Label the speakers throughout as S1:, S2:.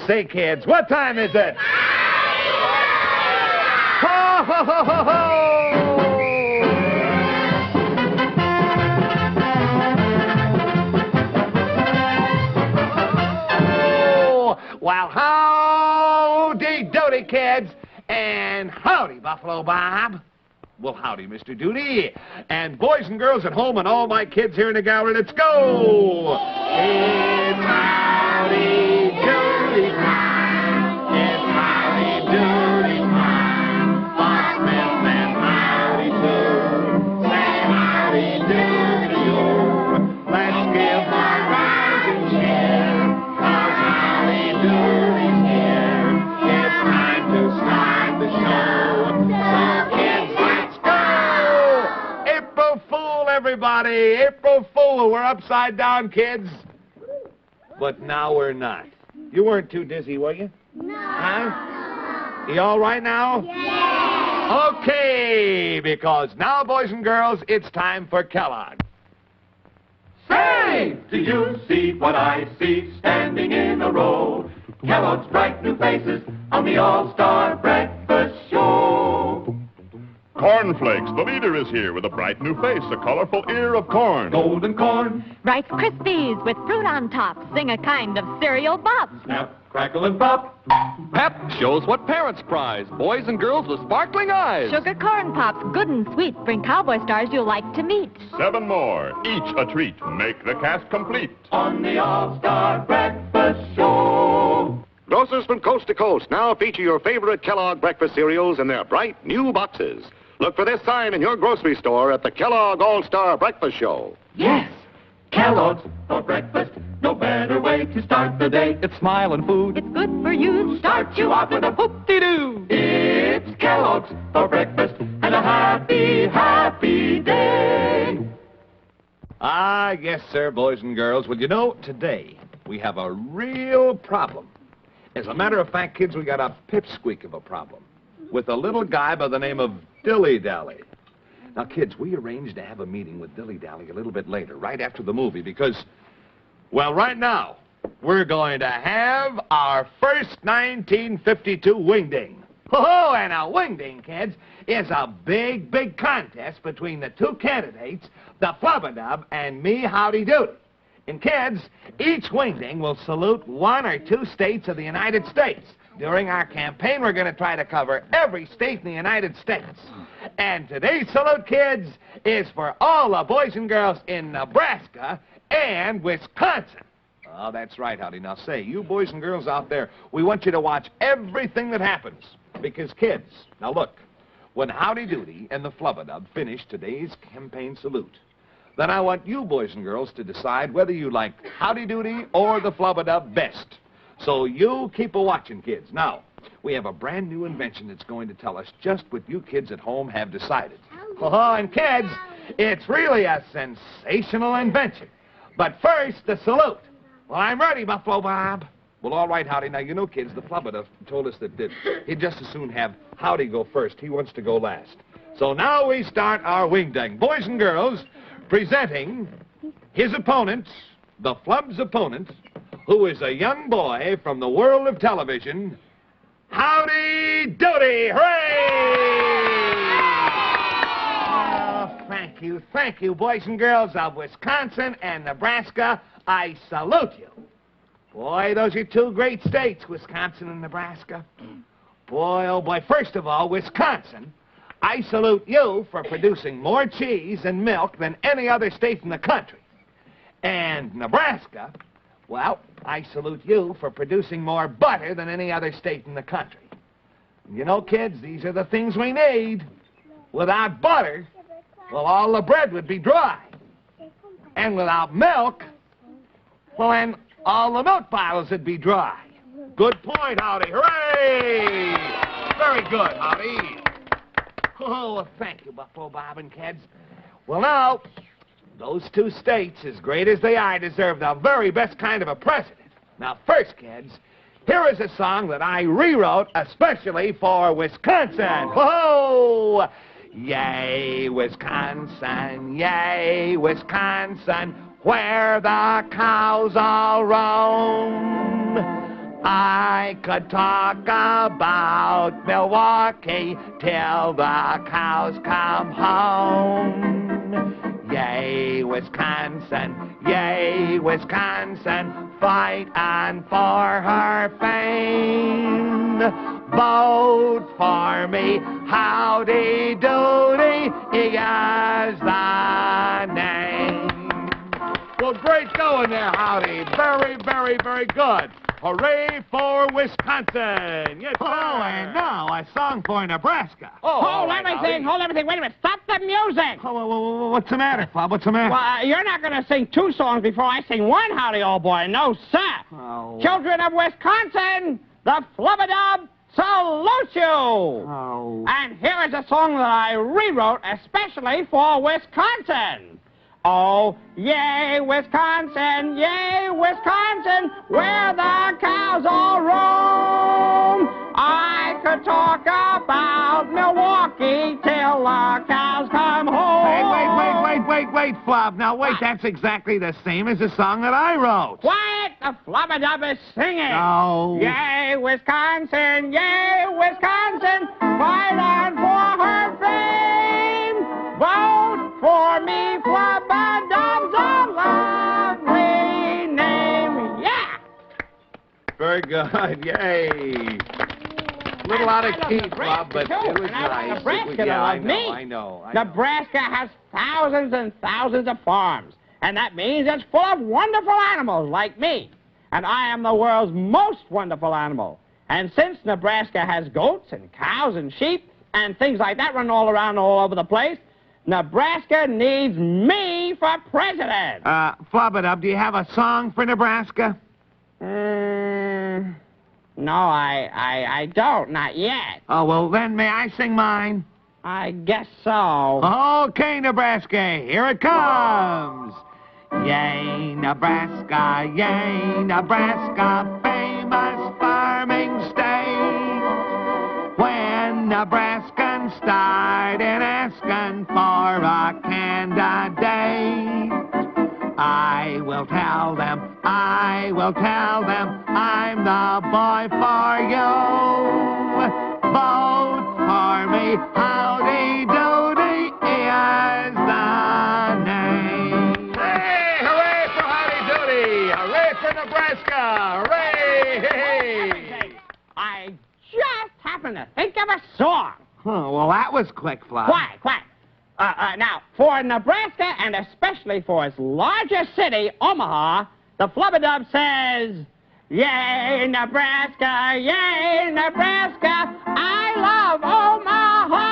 S1: Say, kids, what time is it? Ho, ho, ho, ho, ho! Well, howdy doody, kids, and howdy, Buffalo Bob. Well, howdy, Mr. Doody. And boys and girls at home and all my kids here in the gallery, let's go! It's howdy doody time. It's howdy doody time. Bob Smith and howdy too. Say howdy doody do. Let's give our rising cheer. 'Cause howdy doody's here. It's time to start the show. So kids, let's go! April Fool, everybody! April Fool! We're upside down, kids. But now we're not. You weren't too dizzy, were you?
S2: No.
S1: Huh? You all right now?
S2: Yeah.
S1: Okay, because now, boys and girls, it's time for Kellogg.
S3: Say, do you see what I see standing in a row? Kellogg's bright new faces on the All-Star Breakfast Show.
S4: Cornflakes, the leader is here with a bright new face, a colorful ear of corn.
S3: Golden corn,
S5: Rice Krispies with fruit on top. Sing a kind of cereal bop.
S3: snap, crackle, and pop.
S6: Pep shows what parents prize. Boys and girls with sparkling eyes.
S5: Sugar corn pops, good and sweet. Bring cowboy stars you'll like to meet.
S4: 7 more, each a treat. Make the cast complete.
S3: On the All-Star Breakfast Show.
S7: Grocers from coast to coast now feature your favorite Kellogg breakfast cereals in their bright new boxes. Look for this sign in your grocery store at the Kellogg All-Star Breakfast Show.
S3: Yes, Kellogg's for breakfast. No better way to start the day.
S6: It's smiling food.
S5: It's good for you.
S3: Start you off with a whoop-de-doo. It's Kellogg's for breakfast and a happy, happy day.
S1: Ah, yes, sir, boys and girls. Well, you know, today we have a real problem. As a matter of fact, kids, we got a pipsqueak of a problem with a little guy by the name of Dilly-Dally. Now, kids, we arranged to have a meeting with Dilly-Dally a little bit later, right after the movie, because, well, right now, we're going to have our first 1952 wingding. Oh, and a wingding, kids, is a big, big contest between the two candidates, the Flubadub and me, Howdy Doody. And kids, each wingding will salute 1 or 2 states of the United States. During our campaign, we're going to try to cover every state in the United States. And today's salute, kids, is for all the boys and girls in Nebraska and Wisconsin. Oh, that's right, Howdy. Now say, you boys and girls out there, we want you to watch everything that happens. Because, kids, now look, when Howdy Doody and the Flubadub finish today's campaign salute, then I want you boys and girls to decide whether you like Howdy Doody or the Flubadub best. So you keep a-watching, kids. Now, we have a brand new invention that's going to tell us just what you kids at home have decided. Oh, and kids, it's really a sensational invention. But first, the salute. Well, I'm ready, Buffalo Bob. Well, all right, Howdy. Now, you know, kids, the Flubadub told us that he'd just as soon have Howdy go first. He wants to go last. So now we start our wingding. Boys and girls, presenting his opponent, the Flub's opponent, who is a young boy from the world of television, Howdy Doody! Hooray! Oh, thank you, boys and girls of Wisconsin and Nebraska. I salute you. Boy, those are 2 great states, Wisconsin and Nebraska. Boy, oh boy, first of all, Wisconsin, I salute you for producing more cheese and milk than any other state in the country. And Nebraska, well, I salute you for producing more butter than any other state in the country. You know, kids, these are the things we need. Without butter, well, all the bread would be dry. And without milk, well, then all the milk bottles would be dry. Good point, Howdy. Hooray! Very good, Howdy. Oh, thank you, Buffalo Bob and kids. Well, now, those 2 states, as great as they are, deserve the very best kind of a president. Now, first, kids, here is a song that I rewrote especially for Wisconsin. Whoa! Yay, Wisconsin, where the cows all roam. I could talk about Milwaukee till the cows come home. Yay, Wisconsin, fight on for her fame. Vote for me, Howdy Doody is the name. Well, great going there, Howdy. Very, very, very good. Hooray for Wisconsin! Yes, sir. Oh, and now a song for Nebraska.
S2: Hold everything. Wait a minute. Stop the music.
S1: Oh, what's the matter, Bob? What's the matter?
S2: Well, you're not going to sing 2 songs before I sing one, Howdy, old boy. No, sir.
S1: Oh.
S2: Children of Wisconsin, the Flubadub salute you.
S1: Oh.
S2: And here is a song that I rewrote especially for Wisconsin. Oh, yay, Wisconsin, where the cows all roam. I could talk about Milwaukee till the cows come home.
S1: Wait, Flob. Now, wait, that's exactly the same as the song that I wrote.
S2: Quiet, the Flubadub is singing.
S1: No.
S2: Yay, Wisconsin, fight on for her fame. Vote for me, Flubadub's a lovely name. Yeah.
S1: Very good. Yay. A little out of key, Bob, but it was nice.
S2: Nebraska loves me.
S1: I know.
S2: Nebraska has thousands and thousands of farms, and that means it's full of wonderful animals like me. And I am the world's most wonderful animal. And since Nebraska has goats and cows and sheep and things like that running all around all over the place, Nebraska needs me for president.
S1: Flubadub, do you have a song for Nebraska?
S2: No, I don't, not yet.
S1: Oh, well, then may I sing mine?
S2: I guess so.
S1: Okay, Nebraska, here it comes. Yay, Nebraska, famous farming state. When Nebraskans start in asking for a candidate, I will tell them, I'm the boy for you. Vote for me, Howdy Doody is the name. Hey, hooray for Howdy Doody! Hooray for Nebraska! Hooray! Hey!
S2: I just happened to think of a song.
S1: Oh, well, that was quick, Flop.
S2: Quiet. Now, for Nebraska, and especially for its largest city, Omaha, the Flubadub says, yay, Nebraska, I love Omaha.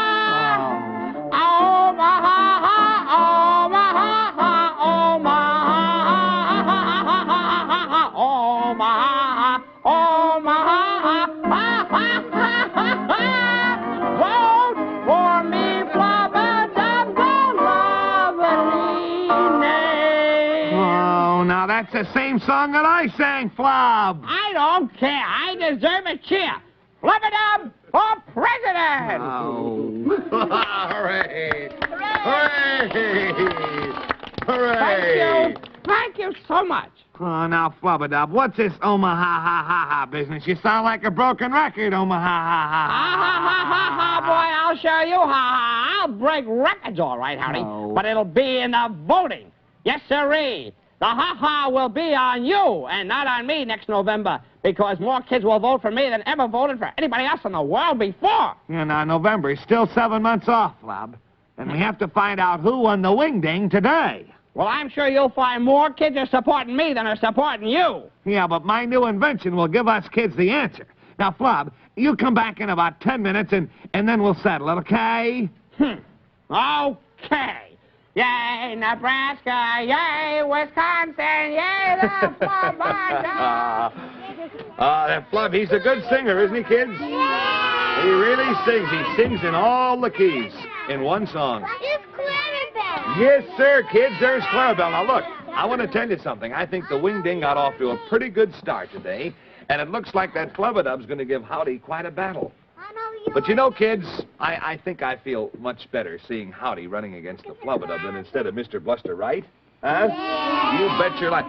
S2: Vote for me, Flubadub, lovely name.
S1: Oh, now that's the same song that I sang, Flob.
S2: I don't care. I deserve a cheer. Flubadub for president.
S1: Oh. Hooray! Hooray!
S2: Thank you so much.
S1: Oh, now, Flubadub, what's this Omaha business? You sound like a broken record, Omaha.
S2: Boy, I'll show you I'll break records all right, Howdy.
S1: Oh.
S2: But it'll be in the voting. Yes, sirree. The ha-ha will be on you and not on me next November, because more kids will vote for me than ever voted for anybody else in the world before.
S1: Yeah, now, November is still 7 months off, Flob. And we have to find out who won the wing-ding today.
S2: Well, I'm sure you'll find more kids are supporting me than are supporting you.
S1: Yeah, but my new invention will give us kids the answer. Now, Flob, you come back in about 10 minutes, and then we'll settle it, okay?
S2: Okay. Yay, Nebraska, yay, Wisconsin, yay, the Flubadub.
S1: That Flub, he's a good singer, isn't he, kids? Yeah. He really sings. He sings in all the keys in one song.
S8: It's Clarabelle.
S1: Yes, sir, kids, there's Clarabelle. Now, look, I want to tell you something. I think the wing-ding got off to a pretty good start today, and it looks like that Flubadub's going to give Howdy quite a battle. But you know, kids, I think I feel much better seeing Howdy running against the Flubadub than instead of Mr. Bluster, right? Huh? Yeah. You bet your life.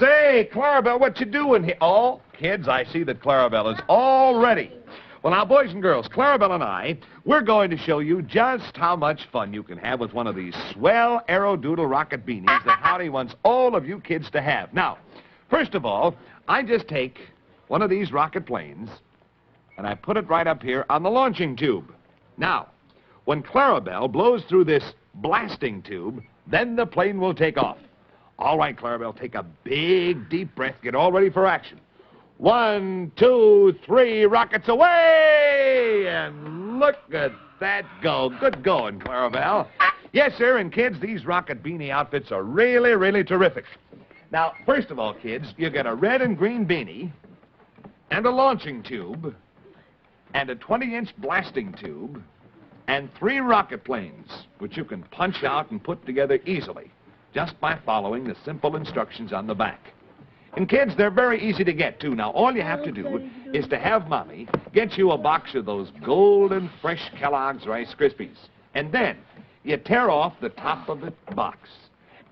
S1: Say, Clarabelle, what you doing here? Oh, kids, I see that Clarabelle is all ready. Well, now, boys and girls, Clarabelle and I, we're going to show you just how much fun you can have with one of these swell Aerodoodle rocket beanies that Howdy wants all of you kids to have. Now, first of all, I just take one of these rocket planes and I put it right up here on the launching tube. Now, when Clarabelle blows through this blasting tube, then the plane will take off. All right, Clarabelle, take a big, deep breath. Get all ready for action. 1, 2, 3, rockets away! And look at that go. Good going, Clarabelle. Yes, sir, and kids, these rocket beanie outfits are really, really terrific. Now, first of all, kids, you get a red and green beanie and a launching tube and a 20-inch blasting tube and 3 rocket planes, which you can punch out and put together easily just by following the simple instructions on the back. And kids, they're very easy to get, too. Now, all you have to do is to have Mommy get you a box of those golden, fresh Kellogg's Rice Krispies. And then you tear off the top of the box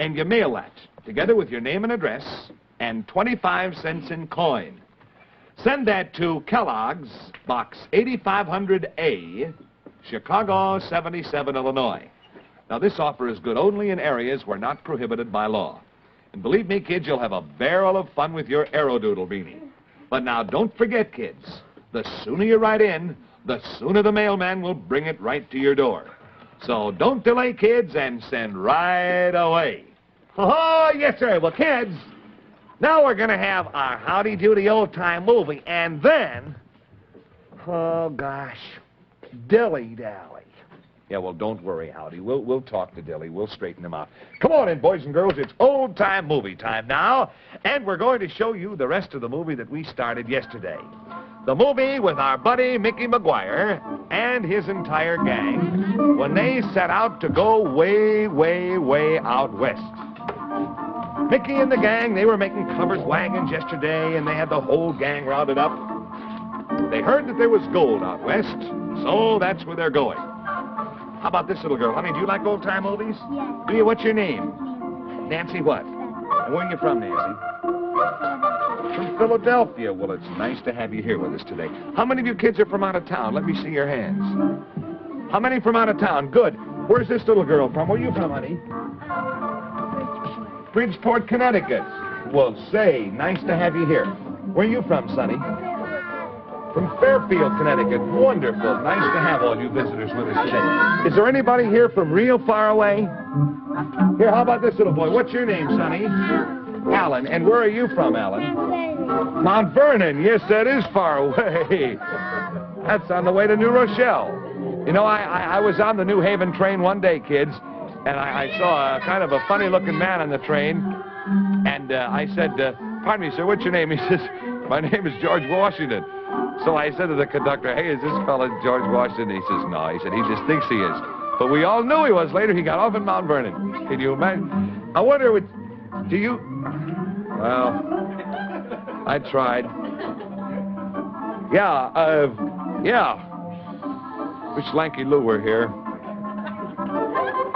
S1: and you mail that, together with your name and address and 25 cents in coin. Send that to Kellogg's, Box 8500A, Chicago 77, Illinois. Now, this offer is good only in areas where not prohibited by law. And believe me, kids, you'll have a barrel of fun with your Aerodoodle beanie. But now, don't forget, kids, the sooner you write in, the sooner the mailman will bring it right to your door. So don't delay, kids, and send right away. Oh, yes, sir. Well, kids, now we're going to have our Howdy Doody old-time movie, and then, oh, gosh, dilly-dally. Yeah, well, don't worry, Howdy. We'll talk to Dilly. We'll straighten him out. Come on in, boys and girls. It's old-time movie time now, and we're going to show you the rest of the movie that we started yesterday. The movie with our buddy Mickey McGuire and his entire gang when they set out to go way, way, way out west. Mickey and the gang, they were making covered wagons yesterday, and they had the whole gang rounded up. They heard that there was gold out west, so that's where they're going. How about this little girl? Honey, do you like old-time movies?
S8: Yes.
S1: Do you? What's your name? Nancy what? And where are you from, Nancy? From Philadelphia. Well, it's nice to have you here with us today. How many of you kids are from out of town? Let me see your hands. How many from out of town? Good. Where's this little girl from? Where are you from, honey? Bridgeport, Connecticut. Well, say, nice to have you here. Where are you from, Sonny? From Fairfield, Connecticut. Wonderful. Nice to have all you visitors with us today. Is there anybody here from real far away? Here, how about this little boy? What's your name, Sonny? Alan. And where are you from, Alan? Mount Vernon. Yes, that is far away. That's on the way to New Rochelle. You know, I was on the New Haven train one day, kids, and I saw a kind of a funny-looking man on the train, and I said, pardon me, sir, what's your name? He says, my name is George Washington. So I said to the conductor, hey, is this fella George Washington? He says, no. He said, he just thinks he is. But we all knew he was. Later, he got off in Mount Vernon. Can you imagine? I wonder, do you... Well, I tried. Yeah. Wish Lanky Lou were here.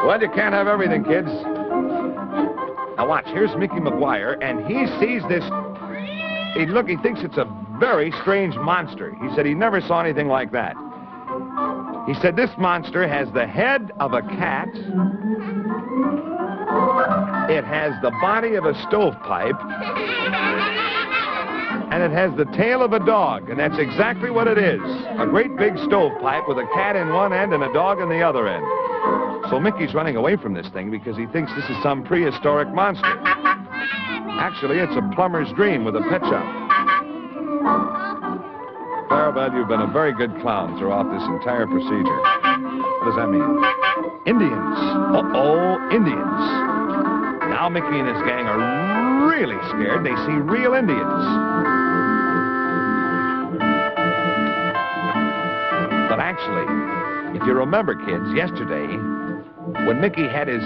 S1: Well, you can't have everything, kids. Now watch, here's Mickey McGuire, and he sees this... He thinks it's a very strange monster. He said he never saw anything like that. He said this monster has the head of a cat. It has the body of a stovepipe. And it has the tail of a dog. And that's exactly what it is. A great big stovepipe with a cat in one end and a dog in the other end. So Mickey's running away from this thing because he thinks this is some prehistoric monster. Actually, it's a plumber's dream with a pet shop. Clarabelle, you've been a very good clown throughout this entire procedure. What does that mean? Indians. Uh-oh, Indians. Now Mickey and his gang are really scared. They see real Indians. But actually, if you remember, kids, yesterday, when Mickey had his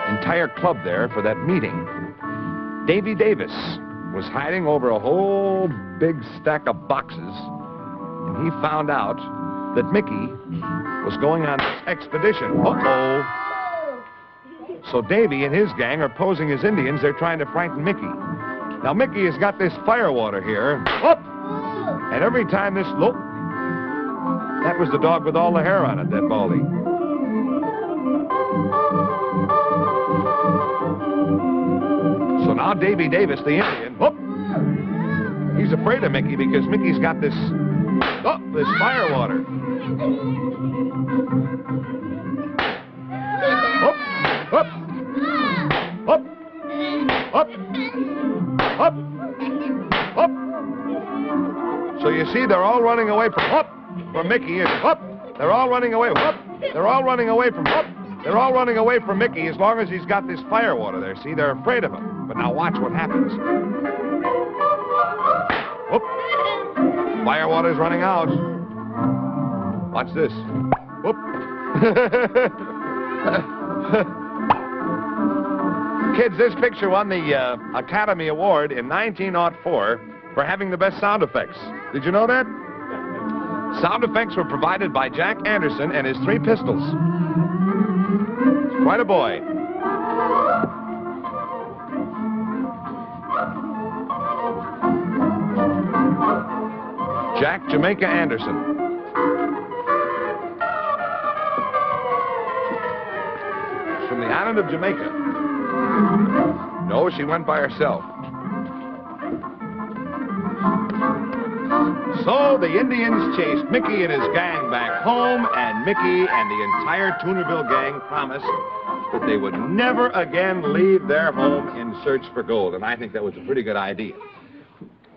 S1: entire club there for that meeting, Davy Davis was hiding over a whole big stack of boxes, and he found out that Mickey was going on this expedition. Uh-oh. So Davy and his gang are posing as Indians. They're trying to frighten Mickey. Now, Mickey has got this firewater here. Whoop! And every time this... Look, that was the dog with all the hair on it, that Baldy. So now Davy Davis, the Indian, whoop! He's afraid of Mickey because Mickey's got this... Oh, this firewater. Whoop! Whoop! Whoop! Whoop! Whoop! Whoop! So you see, they're all running away from whoop, from Mickey, and whoop. They're all running away. Whoop. They're all running away from whoop. They're all running away from Mickey as long as he's got this firewater there. See, they're afraid of him. But now watch what happens. Whoop. Firewater's running out. Watch this. Whoop. Kids, this picture won the Academy Award in 1904 for having the best sound effects. Did you know that? Sound effects were provided by Jack Anderson and his 3 pistols. Quite a boy. Jack Jamaica Anderson. From the island of Jamaica. No, she went by herself. So the Indians chased Mickey and his gang back home, and Mickey and the entire Toonerville gang promised that they would never again leave their home in search for gold. And I think that was a pretty good idea.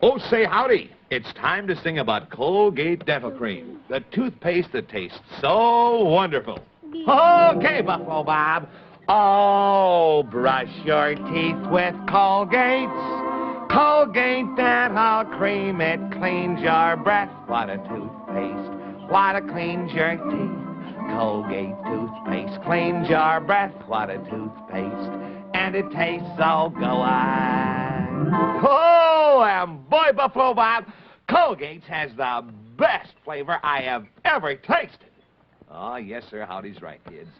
S1: Oh, say howdy. It's time to sing about Colgate Dental Cream, the toothpaste that tastes so wonderful. Okay, Buffalo Bob. Oh, brush your teeth with Colgate's Colgate Dental Cream. It cleans your breath. What a toothpaste. What a cleans your teeth. Colgate toothpaste cleans your breath. What a toothpaste. And it tastes so good. Oh, and boy, Buffalo Bob, Colgate's has the best flavor I have ever tasted. Oh, yes, sir. Howdy's right, kids.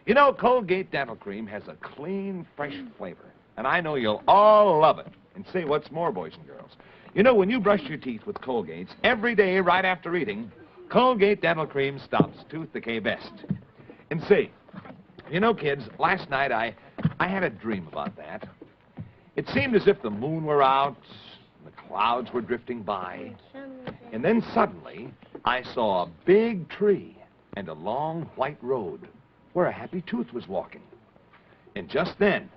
S1: You know, Colgate Dental Cream has a clean, fresh flavor. And I know you'll all love it. And say what's more, boys and girls. You know, when you brush your teeth with Colgate's every day right after eating, Colgate Dental Cream stops tooth decay best. And say, you know, kids, last night I had a dream about that. It seemed as if the moon were out, the clouds were drifting by, and then suddenly I saw a big tree and a long white road where a happy tooth was walking. And just then,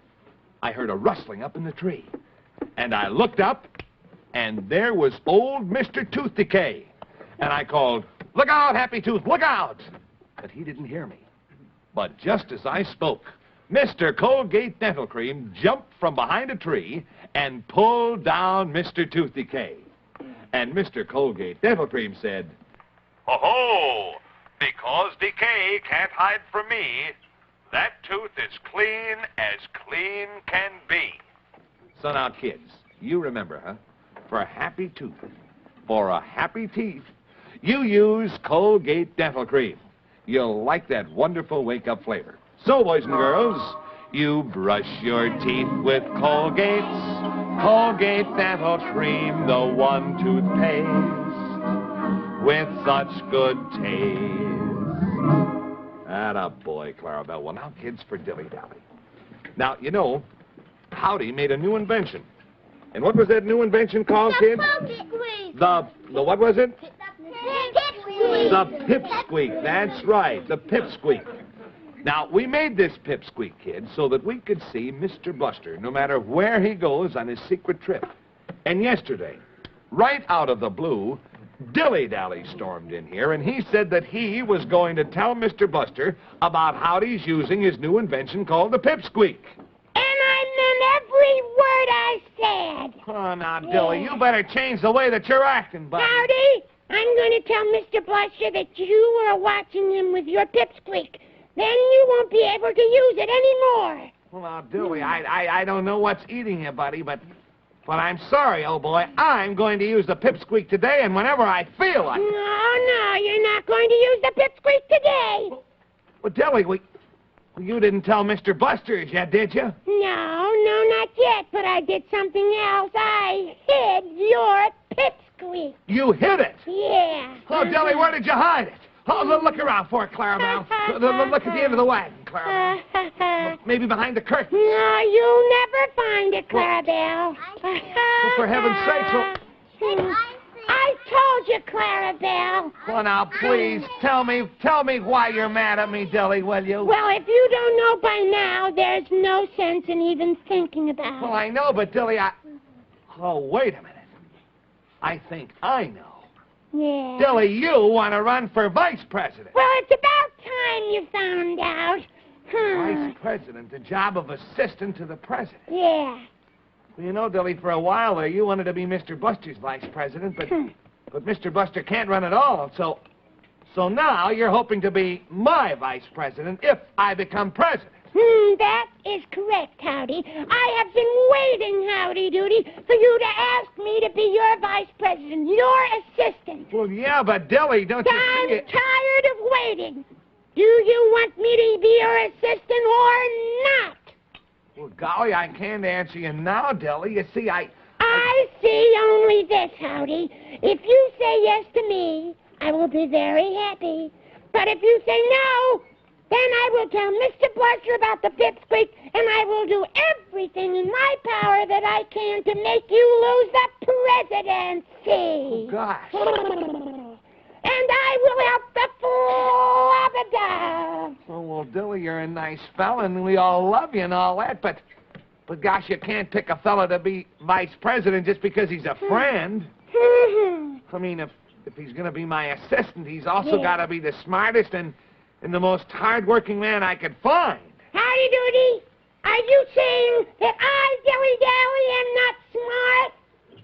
S1: I heard a rustling up in the tree. And I looked up, and there was old Mr. Tooth Decay. And I called, "Look out, Happy Tooth, look out!" But he didn't hear me. But just as I spoke, Mr. Colgate Dental Cream jumped from behind a tree and pulled down Mr. Tooth Decay. And Mr. Colgate Dental Cream said, "Ho-ho! Because decay can't hide from me, that tooth is clean as clean can be." So now, kids, you remember, huh? For a happy tooth, for a happy teeth, you use Colgate Dental Cream. You'll like that wonderful wake-up flavor. So, boys and girls, you brush your teeth with Colgate's Colgate Dental Cream, the one toothpaste with such good taste. Attaboy, Clarabelle. Well, now, kids, for dilly-dally. Now, you know, Howdy made a new invention. And what was that new invention called, kids? The what was it? The pipsqueak. That's right, the pipsqueak. Now, we made this pipsqueak, kids, so that we could see Mr. Bluster no matter where he goes on his secret trip. And yesterday, right out of the blue, Dilly-Dally stormed in here, and he said that he was going to tell Mr. Bluster about Howdy's using his new invention called the pipsqueak.
S8: And I meant every word I said.
S1: Oh, now, Dilly, you better change the way that you're acting, buddy.
S8: Howdy, I'm going to tell Mr. Bluster that you were watching him with your pipsqueak. Then you won't be able to use it anymore.
S1: Well, now, Dilly, I don't know what's eating you, buddy, but I'm sorry, old boy. I'm going to use the pipsqueak today and whenever I feel like it.
S8: No, you're not going to use the pipsqueak today.
S1: Well, Dilly, You didn't tell Mr. Busters yet, did you?
S8: No, not yet, but I did something else. I hid your pipsqueak.
S1: You hid it?
S8: Yeah.
S1: Oh, Dilly, where did you hide it? Oh, look around for it, Clarabelle. Look at the end of the wagon, Clarabelle. Maybe behind the curtain.
S8: No, you'll never find it, Clarabelle.
S1: Well, for heaven's sake,
S8: I told you, Clarabelle.
S1: well, now, please, tell me why you're mad at me, Dilly, will you?
S8: Well, if you don't know by now, there's no sense in even thinking about
S1: Well,
S8: it.
S1: I know, but Dilly, Oh, wait a minute. I think I know.
S8: Yeah.
S1: Dilly, you want to run for vice president.
S8: Well, it's about time you found out.
S1: Vice president, the job of assistant to the president.
S8: Yeah.
S1: Well, you know, Dilly, for a while there, you wanted to be Mr. Buster's vice president, but Mr. Buster can't run at all, so now you're hoping to be my vice president if I become president.
S8: That is correct, Howdy. I have been waiting, Howdy Doody, for you to ask me to be your vice president, your assistant.
S1: Well, yeah, but Dilly, don't you
S8: I'm
S1: see it?
S8: tired of waiting. Do you want me to be your assistant or not?
S1: Well, golly, I can't answer you now, Dilly. You see, I
S8: see only this, Howdy. If you say yes to me, I will be very happy. But if you say no, then I will tell Mr. Bluster about the pipsqueak, and I will do everything in my power that I can to make you lose the presidency.
S1: Oh, gosh.
S8: And I will help the flabbergasted.
S1: Oh, well, Dilly, you're a nice fella, and we all love you and all that, but gosh, you can't pick a fella to be vice president just because he's a friend. I mean, if he's going to be my assistant, he's also got to be the smartest and the most hard-working man I could find.
S8: Howdy Doody, are you saying that I, Dilly-Dally, am not smart?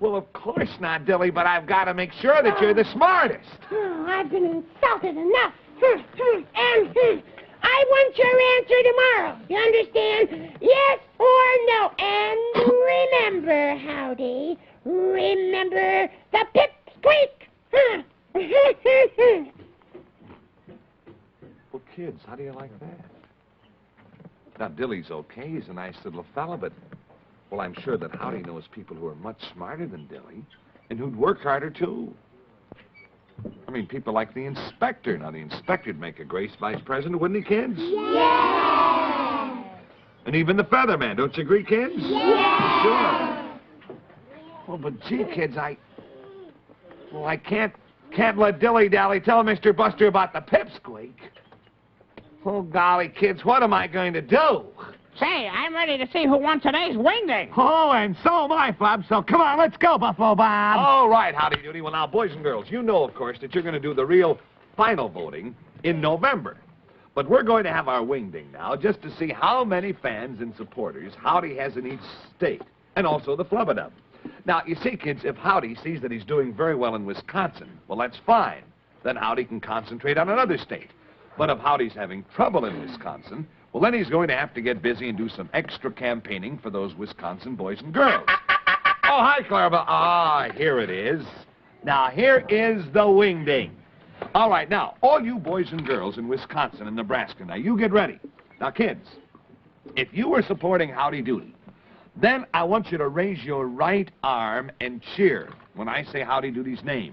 S1: Well, of course not, Dilly, but I've got to make sure that you're the smartest.
S8: I've been insulted enough. And I want your answer tomorrow. You understand? Yes or no. And remember, Howdy, remember the pipsqueak.
S1: Well, kids, how do you like that? Now, Dilly's okay. He's a nice little fella, but, well, I'm sure that Howdy knows people who are much smarter than Dilly and who'd work harder, too. I mean, people like the inspector. Now, the inspector'd make a great vice president, wouldn't he, kids?
S8: Yeah.
S1: And even the featherman, don't you agree, kids?
S8: Yeah.
S1: Sure. Well, but gee, kids, I can't let Dilly-Dally tell Mr. Buster about the pipsqueak. Oh, golly, kids, what am I going to do?
S2: Say, I'm ready to see who won today's wingding.
S1: Oh, and so am I, Bob, so come on, let's go, Buffalo Bob. All right, Howdy Doody. Well, now, boys and girls, you know, of course, that you're going to do the real final voting in November. But we're going to have our wingding now just to see how many fans and supporters Howdy has in each state, and also the flubadub. Now, you see, kids, if Howdy sees that he's doing very well in Wisconsin, well, that's fine. Then Howdy can concentrate on another state. But if Howdy's having trouble in Wisconsin, well, then he's going to have to get busy and do some extra campaigning for those Wisconsin boys and girls. Oh, hi, Clarabelle. Ah, here it is. Now, here is the wingding. All right, now, all you boys and girls in Wisconsin and Nebraska, now, you get ready. Now, kids, if you were supporting Howdy Doody, then I want you to raise your right arm and cheer when I say Howdy Doody's name.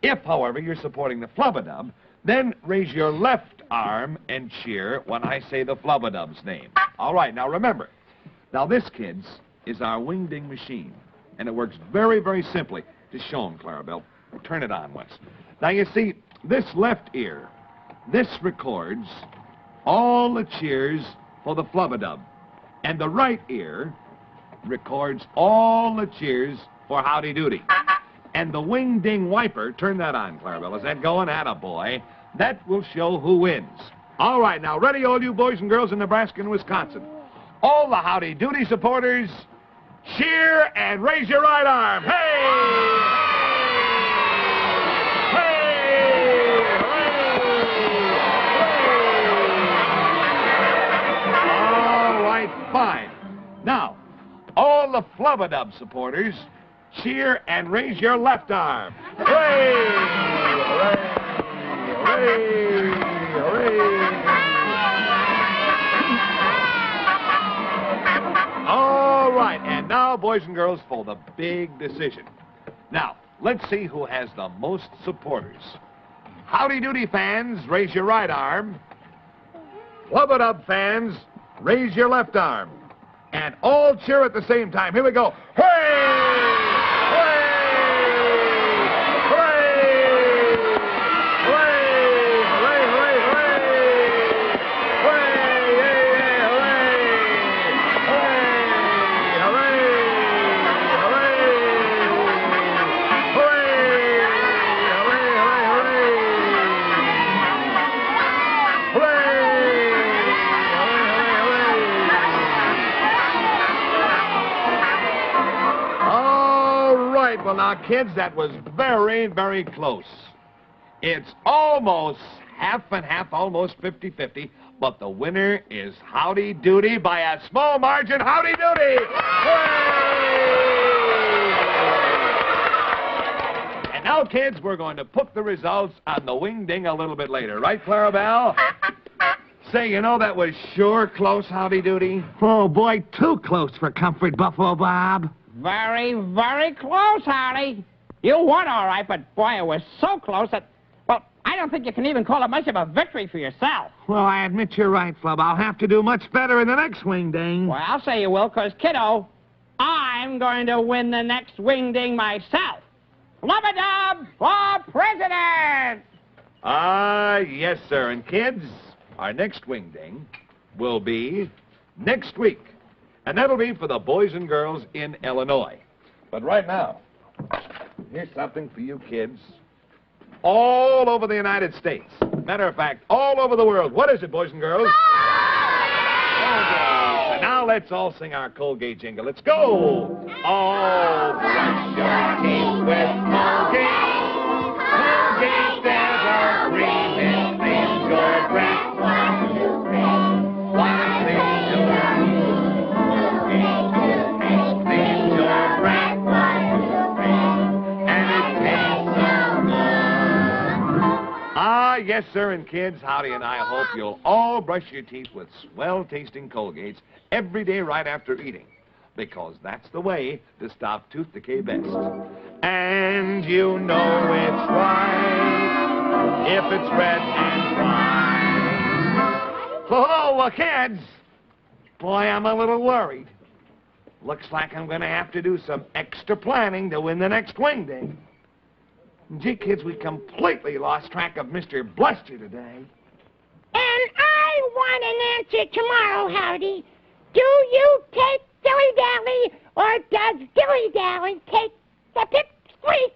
S1: If, however, you're supporting the flubadub, then raise your left arm and cheer when I say the flubadub's name. All right, now remember, now this, kids, is our wingding machine, and it works very, very simply. Just show them, Clarabelle. Turn it on once. Now, you see, this left ear, this records all the cheers for the flubadub, and the right ear records all the cheers for Howdy Doody. And the wing-ding wiper, turn that on, Clarabelle. Is that going? Attaboy. That will show who wins. All right, now, ready, all you boys and girls in Nebraska and Wisconsin. All the Howdy Doody supporters, cheer and raise your right arm. Hey! All right, fine. Now, all the flubadub supporters, cheer and raise your left arm. Hooray! Hooray! Hooray! Hooray! now, boys and girls, for the big decision. Now, let's see who has the most supporters. Howdy Doody fans, raise your right arm. Flub It Up fans, raise your left arm. And all cheer at the same time. Here we go. Hooray! Well, now, kids, that was very, very close. It's almost half and half, almost 50-50, but the winner is Howdy Doody by a small margin. Howdy Doody! Hooray! And now, kids, we're going to put the results on the wing-ding a little bit later. Right, Clarabelle? Say, you know, that was sure close, Howdy Doody.
S2: Oh, boy, too close for comfort, Buffalo Bob. Very, very close, Howdy. You won all right, but, boy, it was so close that, well, I don't think you can even call it much of a victory for yourself.
S9: Well, I admit you're right, Flub. I'll have to do much better in the next wing-ding.
S2: Well, I'll say you will, because, kiddo, I'm going to win the next wing-ding myself. Flub-a-dub for president!
S1: Yes, sir. And, kids, our next wing-ding will be next week. And that'll be for the boys and girls in Illinois. But right now, here's something for you kids all over the United States. Matter of fact, all over the world. What is it, boys and girls? Colgate. And now let's all sing our Colgate jingle. Let's go. Oh, brush your teeth with Colgate. Colgate, there's a cream. It cleans your breath. Yes, sir, and kids, Howdy and I hope you'll all brush your teeth with swell-tasting Colgates every day right after eating, because that's the way to stop tooth decay best. And you know it's right if it's red and white. Oh, kids, boy, I'm a little worried. Looks like I'm going to have to do some extra planning to win the next wing-ding. Gee, kids, we completely lost track of Mr. Bluster today.
S8: And I want an answer tomorrow, Howdy. Do you take dilly-dally, or does dilly-dally take the pipsqueak?